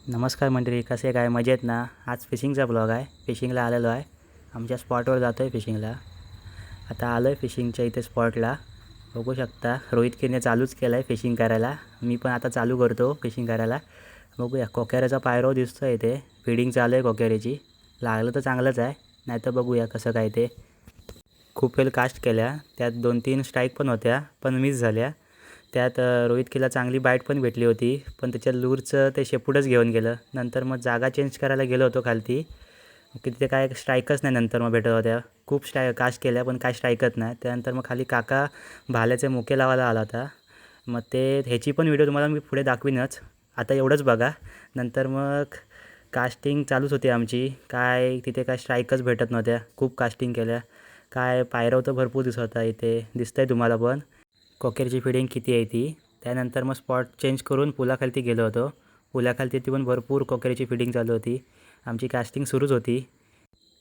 नमस्कार मंडळी, कसे काय मजेत ना. आज फिशिंगचा ब्लॉग आहे. फिशिंगला आलेलो आहे. आमच्या स्पॉटवर जातो आहे फिशिंगला. आता आलो आहे फिशिंगच्या इथे स्पॉटला. बघू शकता रोहित किरने चालूच केलं आहे फिशिंग करायला. मी पण आता चालू करतो फिशिंग करायला. बघूया कोक्याऱ्याचा पायरो दिसतो आहे इथे. फीडिंग चालू आहे कोक्याऱ्याची. लागलं तर चांगलंच आहे, नाही तर बघूया कसं काय ते. खूप वेळ कास्ट केल्या, त्यात 2-3 स्ट्राईक पण होत्या पण मिस झाल्या. त्यात रोहित किला चांगली बाईट पण भेटली होती, पण त्याच्या लूरचं ते शेपूटच घेऊन गेलं. नंतर मग जागा चेंज करायला गेलो होतो खालती, की तिथे काय स्ट्राईकच नाही नंतर मग भेटत होत्या. खूप कास्ट केल्या पण काय स्ट्राईकच नाही. त्यानंतर मग खाली काका भाल्याचे मुके लावायला आला होता. मग ते ह्याची पण व्हिडिओ तुम्हाला मी पुढे दाखवीनच. आता एवढंच बघा. नंतर मग कास्टिंग चालूच होती आमची. काय तिथे काय स्ट्राईकच भेटत नव्हत्या. खूप कास्टिंग केल्या. काय पायरव तर भरपूर दिसत होता इथे. दिसतंय तुम्हाला पण कोकेरची फिडिंग किती आहे ती. त्यानंतर मग स्पॉट चेंज करून पुलाखालती गेलो होतो. पुलाखालती ती पण भरपूर कोकेरची फिडिंग चालू होती. आमची कास्टिंग सुरूच होती,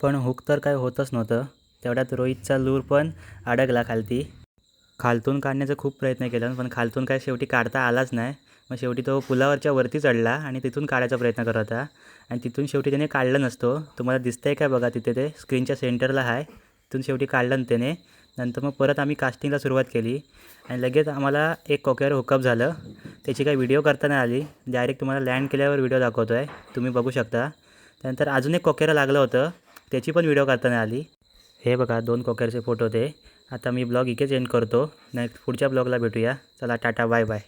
पण हुक तर काय होतच नव्हतं. तेवढ्यात रोहितचा लूर पण अडकला खालती. खालतून काढण्याचा खूप प्रयत्न केला, पण खालतून काय शेवटी काढता आलाच नाही. मग शेवटी तो पुलावरच्या वरती चढला आणि तिथून काढायचा प्रयत्न करत होता. आणि तिथून शेवटी त्याने काढलं नसतो. तुम्हाला दिसतंय काय बघा तिथे, ते स्क्रीनच्या सेंटरला आहे. तिथून शेवटी काढलं ना त्याने. नंतर मग परत आम्ही कास्टिंगला सुरुवात केली आणि लगेच आम्हाला एक कोक्यावर हुकअप झालं. त्याची काही व्हिडिओ करता नाही आली. डायरेक्ट तुम्हाला लँड केल्यावर व्हिडिओ दाखवतो आहे, तुम्ही बघू शकता. त्यानंतर अजून एक कोक्याला लागलं होतं, त्याची पण व्हिडिओ करता नाही आली. हे बघा 2 कोक्यारचे फोटो ते. आता मी ब्लॉग इथेच एंड करतो. नेक्स्ट पुढच्या ब्लॉगला भेटूया. चला टाटा, बाय बाय.